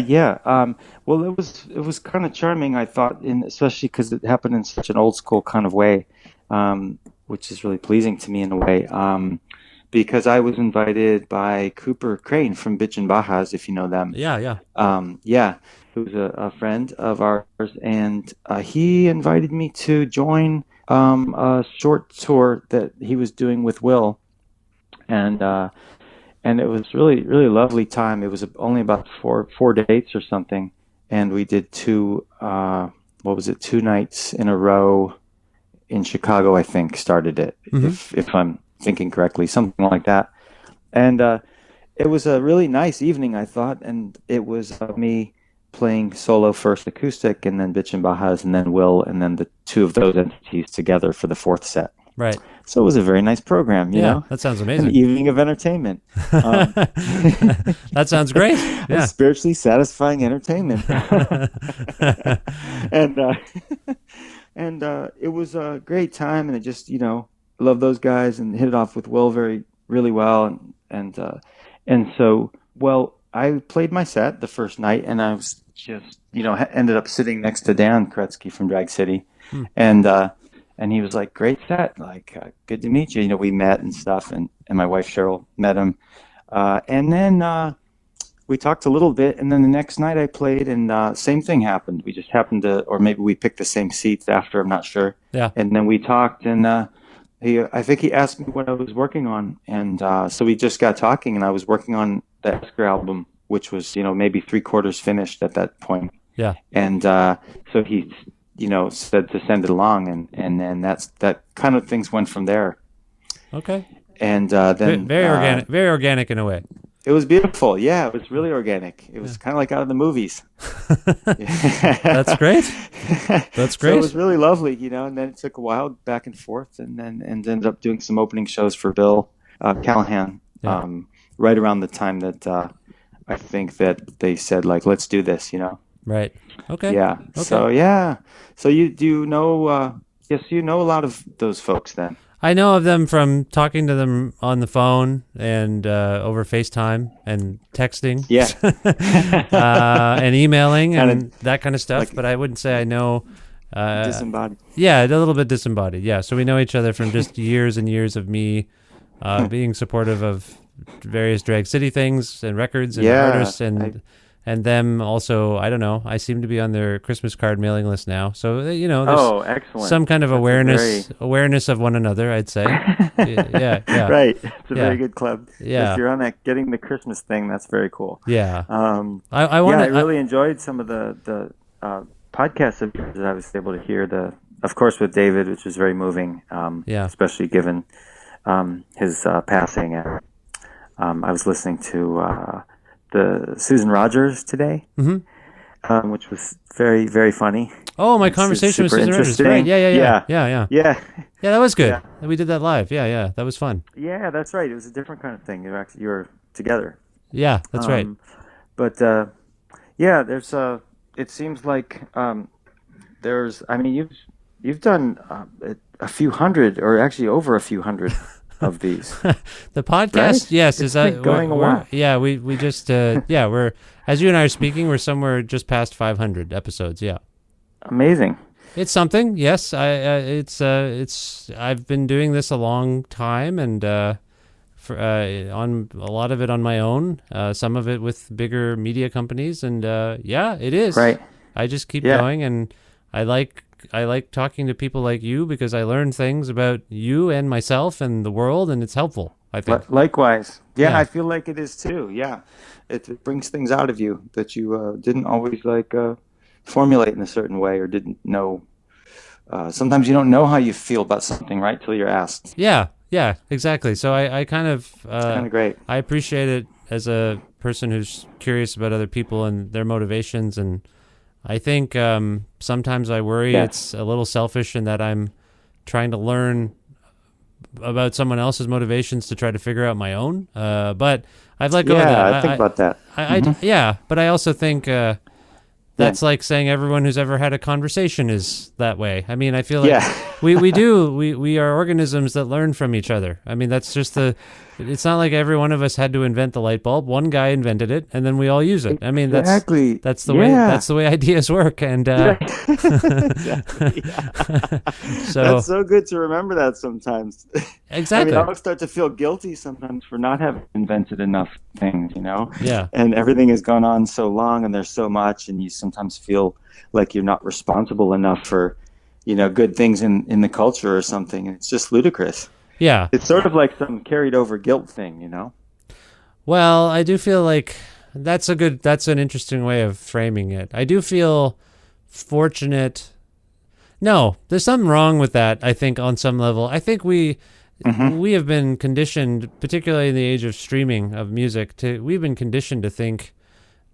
Well, it was kind of charming, I thought, especially because it happened in such an old school kind of way, which is really pleasing to me in a way, because I was invited by Cooper Crane from Bitch and Bajas, if you know them. Yeah. Who's a friend of ours, and he invited me to join a short tour that he was doing with Will, and it was really, really lovely time. It was only about four dates or something, and we did 2 nights in a row in Chicago, I think, started it, if I'm thinking correctly, something like that. And it was a really nice evening, I thought, and it was me playing solo first acoustic, and then Bitch and Bajas, and then Will, and then the 2 of those entities together for the 4th set. Right. So it was a very nice program, you know? That sounds amazing. An evening of entertainment. That sounds great. Yeah. Spiritually satisfying entertainment. And it was a great time, and I just, love those guys and hit it off with Will really well. And so, I played my set the first night, and I was just, ended up sitting next to Dan Koretsky from Drag City. And he was like, great set, like, good to meet you. We met and stuff, and my wife Cheryl met him. And then we talked a little bit, and then the next night I played, and same thing happened. We just happened to, or maybe we picked the same seats after. I'm not sure. Yeah. And then we talked, and I think he asked me what I was working on, and so we just got talking, and I was working on the Esker album, which was maybe 3/4 finished at that point. Yeah. And so he said to send it along, and then that kind of things went from there. Okay. And then very organic in a way. It was beautiful. Yeah, it was really organic. It was kind of like out of the movies. That's great. That's great. So it was really lovely, and then it took a while back and forth, and ended up doing some opening shows for Bill Callahan right around the time that I think that they said, like, let's do this, Right. Okay. Yeah. Okay. So you know a lot of those folks then. I know of them from talking to them on the phone and over FaceTime and texting. Yeah. And emailing and that kind of stuff. But I wouldn't say I know. Disembodied. Yeah, a little bit disembodied. Yeah. So we know each other from just years and years of me being supportive of various Drag City things and records and artists and them also. I don't know. I seem to be on their Christmas card mailing list now. So there's excellent. some kind of awareness of one another, I'd say. Yeah. Right. It's a very good club. Yeah. If you're on that getting the Christmas thing, that's very cool. Yeah. I really enjoyed some of the podcasts of yours that I was able to hear. Of course, with David, which was very moving. Especially given his passing. I was listening to the Susan Rogers today, which was very, very funny. Oh, my conversation with Susan Rogers. Right. Yeah. Yeah, that was good. Yeah. We did that live. Yeah. That was fun. Yeah, that's right. It was a different kind of thing. You were together. Yeah, that's right. But there's it seems like you've done a few hundred, or actually over a few hundred of these. The podcast, right? Yes, is going a while. Yeah, we just we're, as you and I are speaking, we're somewhere just past 500 episodes. Yeah, amazing. It's something. Yes, it's I've been doing this a long time, and on a lot of it on my own, some of it with bigger media companies, and it is right. I just keep going, and I like talking to people like you because I learn things about you and myself and the world, and it's helpful, I think. Likewise. Yeah, I feel like it is too. Yeah. It brings things out of you that you didn't always formulate in a certain way, or didn't know. Sometimes you don't know how you feel about something, right, till you're asked. Yeah, exactly. So I kind of... it's kind of great. I appreciate it as a person who's curious about other people and their motivations, and I think sometimes I worry it's a little selfish in that I'm trying to learn about someone else's motivations to try to figure out my own. But I've let go of that. I think about that. But I also think that's like saying everyone who's ever had a conversation is that way. I mean, I feel like we are organisms that learn from each other. I mean, that's just it's not like every one of us had to invent the light bulb. One guy invented it, and then we all use it. I mean, that's the way ideas work. And exactly. So that's so good to remember that sometimes. Exactly. I always start to feel guilty sometimes for not having invented enough things, Yeah. And everything has gone on so long, and there's so much, and you sometimes feel like you're not responsible enough for, good things in the culture or something. And it's just ludicrous. Yeah. It's sort of like some carried over guilt thing, Well, I do feel like that's an interesting way of framing it. I do feel fortunate. No, there's something wrong with that, I think, on some level. I think we have been conditioned, particularly in the age of streaming of music, we've been conditioned to think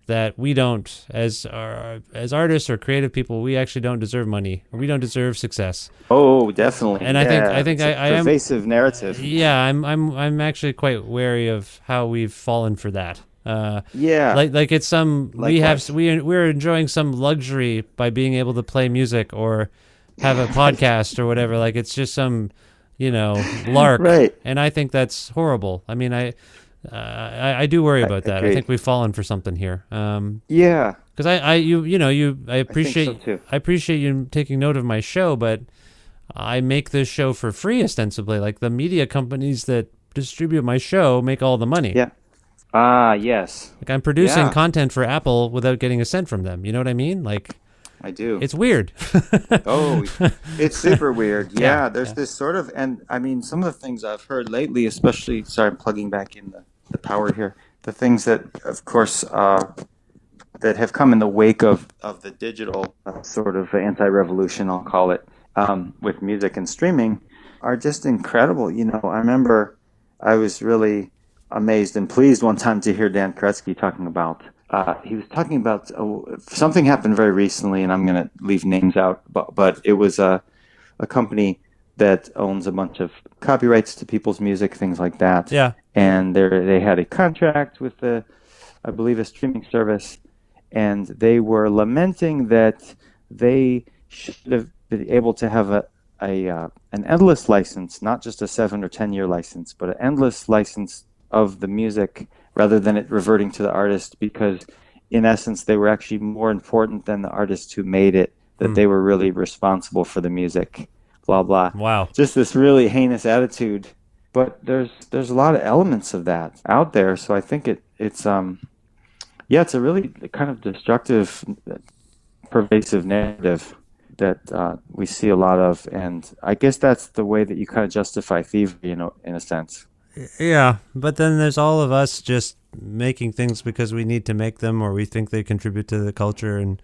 that we don't, as artists or creative people, we actually don't deserve money, or we don't deserve success. Oh, definitely. And I think I am pervasive narrative. Yeah, I'm actually quite wary of how we've fallen for that. Like it's some we're enjoying some luxury by being able to play music or have a podcast or whatever. Like it's just some lark, right? And I think that's horrible. I mean, I do worry about that. I think we've fallen for something here. Because I appreciate you taking note of my show, but I make this show for free ostensibly. Like the media companies that distribute my show make all the money. Yeah. Ah, yes. Like I'm producing content for Apple without getting a cent from them. You know what I mean? Like I do. It's weird. Oh, it's super weird. Yeah, there's this sort of, and I mean, some of the things I've heard lately, especially, sorry, I'm plugging back in the power here. The things that, of course, that have come in the wake of the digital sort of anti-revolution, I'll call it, with music and streaming, are just incredible. You know, I remember I was really amazed and pleased one time to hear Dan Kretsky talking about. He was talking about something happened very recently, and I'm going to leave names out, but it was a company that owns a bunch of copyrights to people's music, things like that. Yeah. And they had a contract with I believe, a streaming service, and they were lamenting that they should have been able to have an endless license, not just a 7 or 10 year license, but an endless license of the music rather than it reverting to the artist, because in essence they were actually more important than the artists who made it, that they were really responsible for the music, blah blah. Wow. Just this really heinous attitude. But there's a lot of elements of that out there, so I think it's a really kind of destructive, pervasive narrative that we see a lot of, and I guess that's the way that you kind of justify thievery, you know, in a sense. Yeah, but then there's all of us just making things because we need to make them, or we think they contribute to the culture, and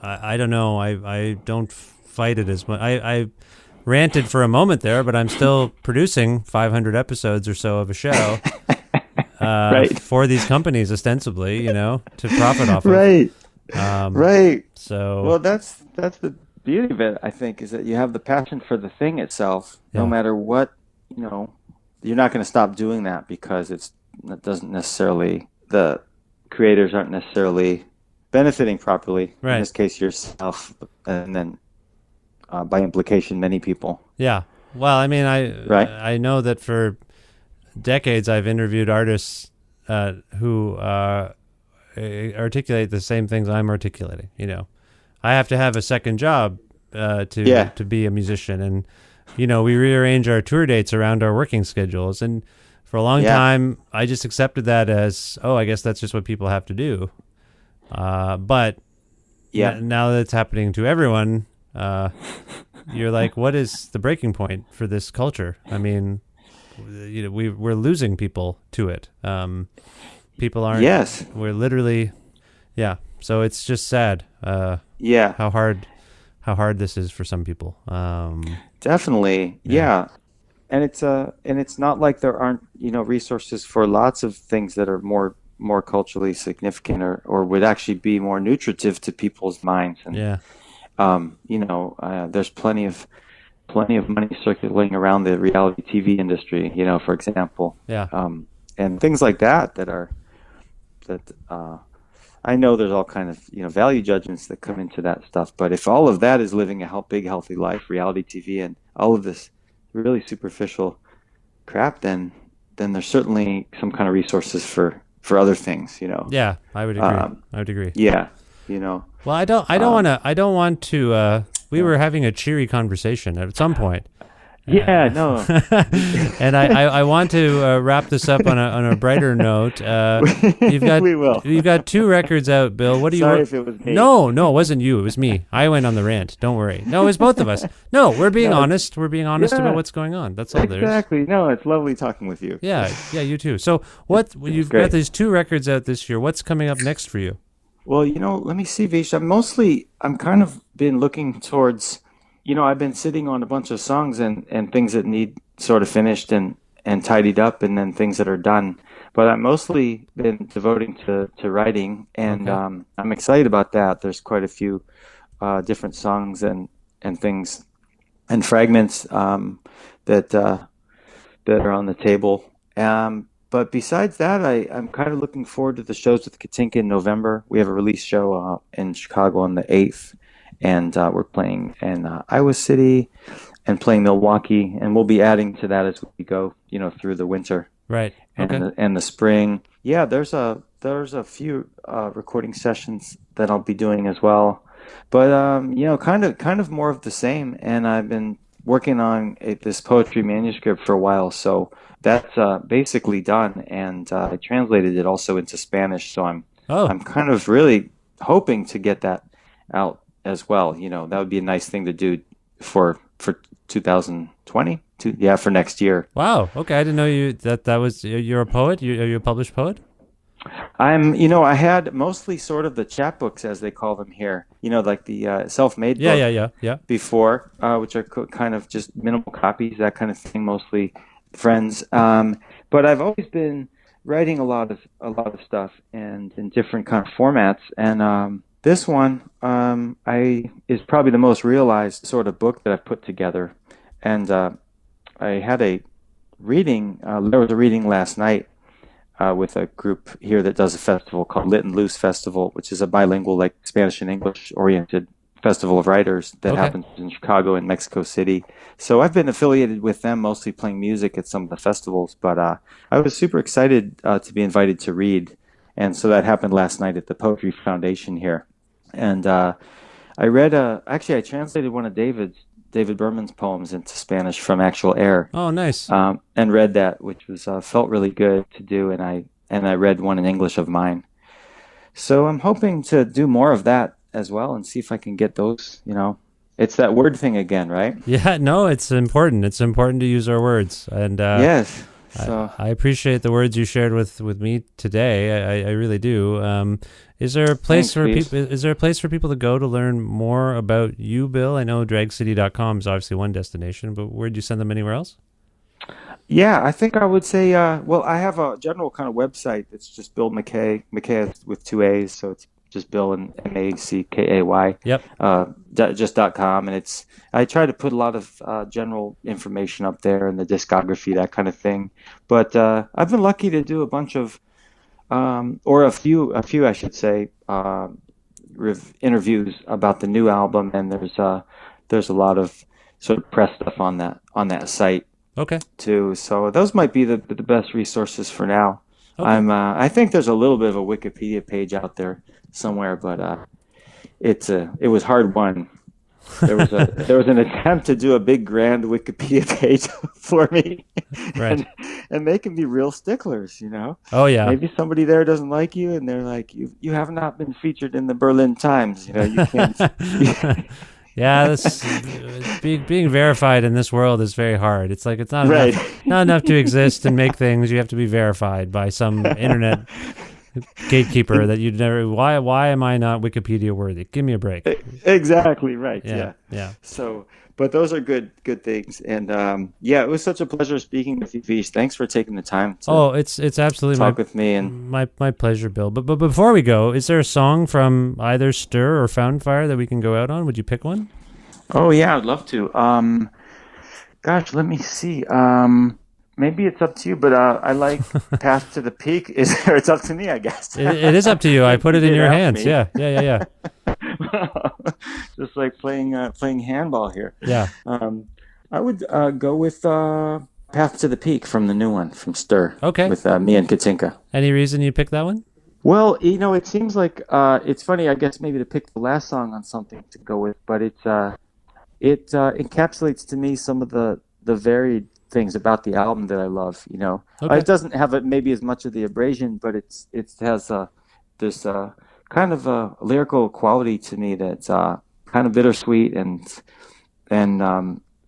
I don't know. I don't fight it as much. I ranted for a moment there, but I'm still producing 500 episodes or so of a show Right. for these companies, ostensibly, you know, to profit off of. Right. Right. So well, that's the beauty of it, I think, is that you have the passion for the thing itself, no matter what, you know. You're not going to stop doing that because the creators aren't necessarily benefiting properly. Right. In this case, yourself, and then by implication, many people. Yeah. Well, I mean, I know that for decades I've interviewed artists who articulate the same things I'm articulating. You know, I have to have a second job to be a musician, and you know, we rearrange our tour dates around our working schedules. And for a long time, I just accepted that as, I guess that's just what people have to do. But now that it's happening to everyone, you're like, what is the breaking point for this culture? I mean, you know, we're losing people to it. People aren't. Yes. We're literally, So it's just sad. How hard this is for some people. Definitely, yeah. And it's not like there aren't, you know, resources for lots of things that are more culturally significant or would actually be more nutritive to people's minds. And you know, there's plenty of money circulating around the reality TV industry, you know, for example. And things like that I know there's all kind of, you know, value judgments that come into that stuff, but if all of that is living a big, healthy life, reality TV, and all of this really superficial crap, then there's certainly some kind of resources for other things, you know. Yeah, I would agree. Yeah, you know. Well, I don't want to. We were having a cheery conversation at some point. Yeah, no. And I want to wrap this up on a brighter note. We will. You've got 2 records out, Bill. What do you? Sorry if it was me. No, it wasn't you. It was me. I went on the rant. Don't worry. No, it was both of us. No, we're being honest. We're being honest about what's going on. That's all there is. Exactly. No, it's lovely talking with you. Yeah, you too. So you've got these 2 records out this year. What's coming up next for you? Well, you know, let me see, Vish. I'm kind of been looking towards. You know, I've been sitting on a bunch of songs and things that need sort of finished and tidied up, and then things that are done. But I've mostly been devoting to writing, and I'm excited about that. There's quite a few different songs and things and fragments that are on the table. But besides that, I'm kind of looking forward to the shows with Katinka in November. We have a release show in Chicago on the 8th. And we're playing in Iowa City and playing Milwaukee, and we'll be adding to that as we go, you know, through the winter, right? Okay. And the spring. Yeah, there's a few recording sessions that I'll be doing as well, but you know, kind of more of the same. And I've been working on this poetry manuscript for a while, so that's basically done, and I translated it also into Spanish. So I'm kind of really hoping to get that out as well. You know, that would be a nice thing to do for 2020. For next year. Wow. Okay, I didn't know that was you're a poet. Are you a published poet? I had mostly sort of the chapbooks, as they call them here, like the self-made book before, which are kind of just minimal copies, that kind of thing, mostly friends. But I've always been writing a lot of stuff and in different kind of formats. And this one is probably the most realized sort of book that I've put together. And I had a reading, there was a reading last night with a group here that does a festival called Lit and Loose Festival, which is a bilingual, like Spanish and English oriented festival of writers that happens in Chicago and Mexico City. So I've been affiliated with them, mostly playing music at some of the festivals, but I was super excited to be invited to read. And so that happened last night at the Poetry Foundation here. And I read, actually I translated one of David Berman's poems into Spanish from actual air. Oh, nice. And read that, which was felt really good to do. And I read one in English of mine. So I'm hoping to do more of that as well and see if I can get those. It's that word thing again, right? Yeah, no, it's important. It's important to use our words. And yes. So I appreciate the words you shared with me today. I really do. Is there a place for people? Is there a place for people to go to learn more about you, Bill? I know dragcity.com is obviously one destination, but where'd you send them anywhere else? Yeah, I think I would say. Well, I have a general kind of website. It's just Bill MacKay. MacKay with 2 A's, so it's just Bill and MACKAY. Yep. Just .com, and I try to put a lot of general information up there and the discography, that kind of thing. But I've been lucky to do a bunch of, or a few, I should say, interviews about the new album, and there's a lot of sort of press stuff on that site. Okay. Too. So those might be the best resources for now. Okay. I think there's a little bit of a Wikipedia page out there somewhere, but it was hard won. There was an attempt to do a big grand Wikipedia page for me, right? And they can be real sticklers, Oh yeah. Maybe somebody there doesn't like you, and they're like, you have not been featured in the Berlin Times. You can't. Yeah, being verified in this world is very hard. It's like it's not enough to exist and make things. You have to be verified by some internet gatekeeper that you'd never. Why am I not Wikipedia worthy? Give me a break. Exactly right. Yeah. So, but those are good things, and it was such a pleasure speaking with you, Vish. Thanks for taking the time. It's absolutely talk with me, and my pleasure, Bill. But before we go, is there a song from either Stir or Fountain Fire that we can go out on? Would you pick one? Oh yeah, I'd love to. Gosh, let me see. Maybe it's up to you, but I like Path to the Peak. It's up to me, I guess. It is up to you. I put it in your hands. Me. Yeah. Just like playing handball here. Yeah. I would go with Path to the Peak from the new one, from Stir. Okay. With me and Katinka. Any reason you picked that one? Well, it seems like it's funny, I guess, maybe to pick the last song on something to go with, but it encapsulates to me some of the varied things about the album that I love. Okay. It doesn't have maybe as much of the abrasion, but it has this kind of a lyrical quality to me that's kind of bittersweet, and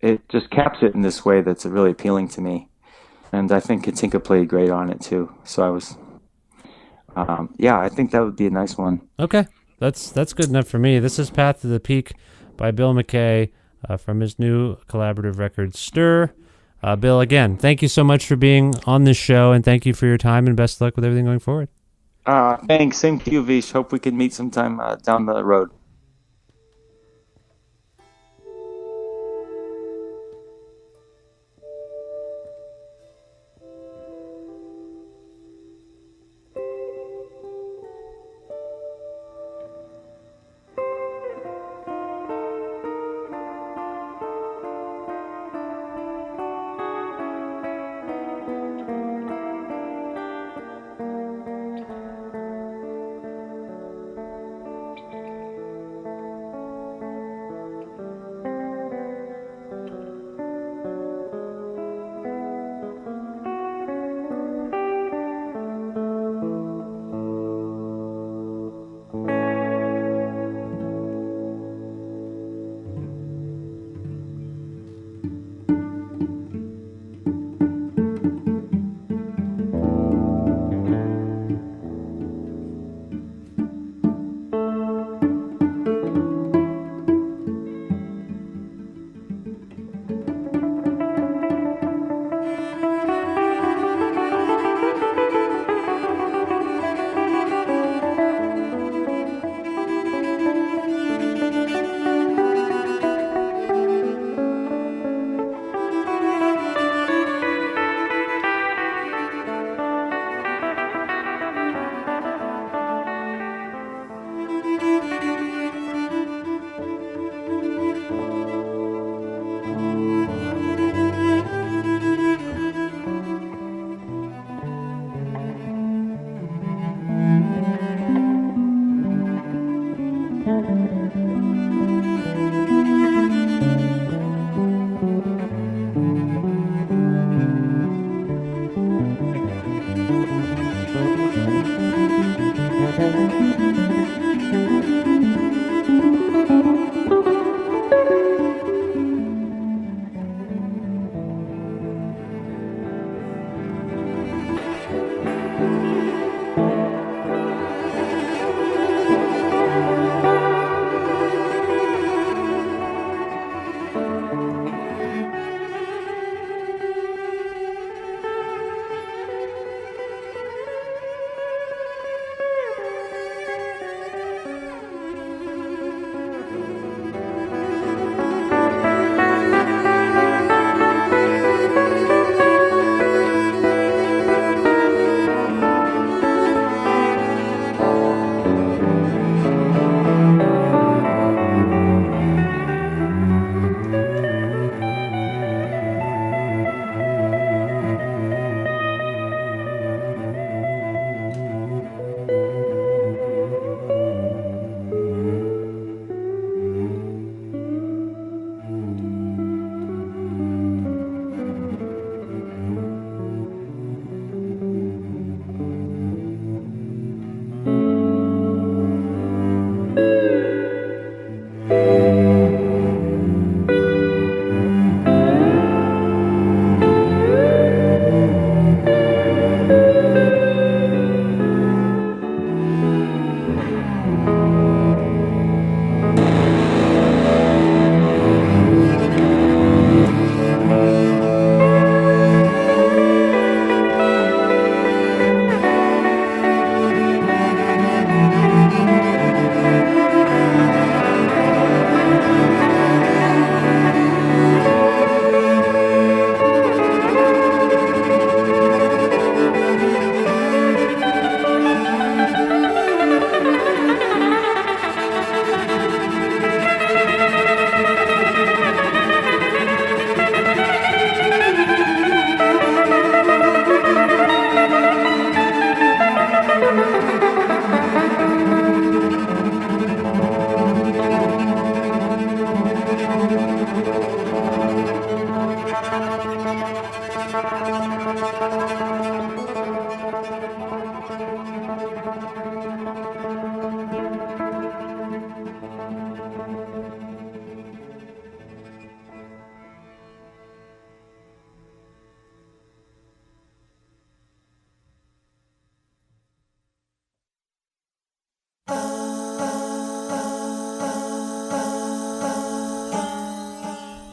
it just caps it in this way that's really appealing to me. And I think Katinka played great on it too. So I was, I think that would be a nice one. Okay, that's good enough for me. This is Path to the Peak by Bill MacKay from his new collaborative record Stir. Bill, again, thank you so much for being on this show, and thank you for your time, and best of luck with everything going forward. Thanks. Same to you, Vish. Hope we can meet sometime down the road.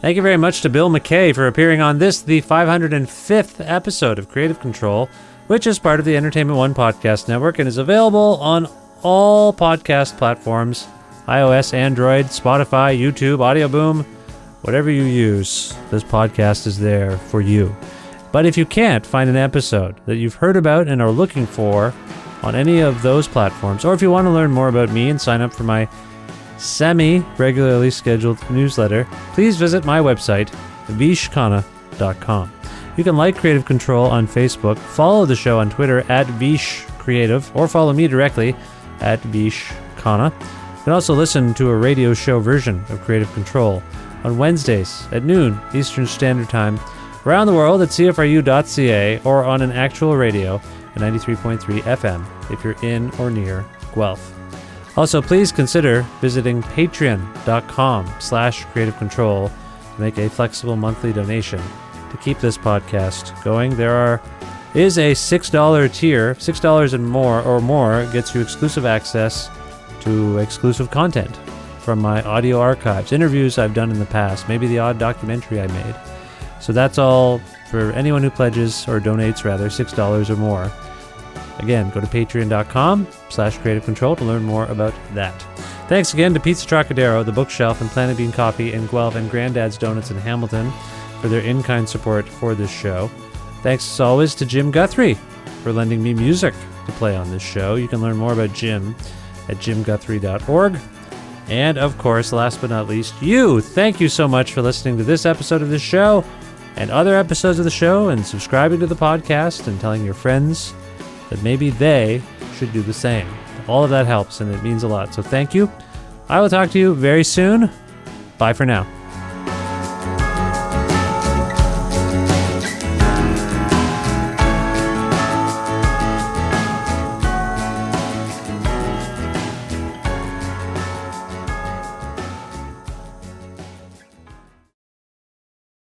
Thank you very much to Bill MacKay for appearing on this, the 505th episode of Creative Control, which is part of the Entertainment One podcast network and is available on all podcast platforms, iOS, Android, Spotify, YouTube, Audio Boom, whatever you use, this podcast is there for you. But if you can't find an episode that you've heard about and are looking for on any of those platforms, or if you want to learn more about me and sign up for my semi-regularly scheduled newsletter, please visit my website, vishkhanna.com. You can like Creative Control on Facebook, follow the show on Twitter at vishcreative, or follow me directly at vishkhanna. You can also listen to a radio show version of Creative Control on Wednesdays at noon Eastern Standard Time around the world at CFRU.ca or on an actual radio at 93.3 FM if you're in or near Guelph. Also, please consider visiting patreon.com/Creative Control to make a flexible monthly donation to keep this podcast going. There is a $6 tier. $6 and more gets you exclusive access to exclusive content from my audio archives, interviews I've done in the past, maybe the odd documentary I made. So that's all for anyone who pledges or donates rather $6 or more. Again, go to patreon.com/Creative Control to learn more about that. Thanks again to Pizza Trokadero, The Bookshelf, and Planet Bean Coffee in Guelph, and Grandad's Donuts in Hamilton for their in-kind support for this show. Thanks as always to Jim Guthrie for lending me music to play on this show. You can learn more about Jim at jimguthrie.org. And of course, last but not least, you. Thank you so much for listening to this episode of the show and other episodes of the show, and subscribing to the podcast and telling your friends that maybe they should do the same. All of that helps, and it means a lot. So thank you. I will talk to you very soon. Bye for now.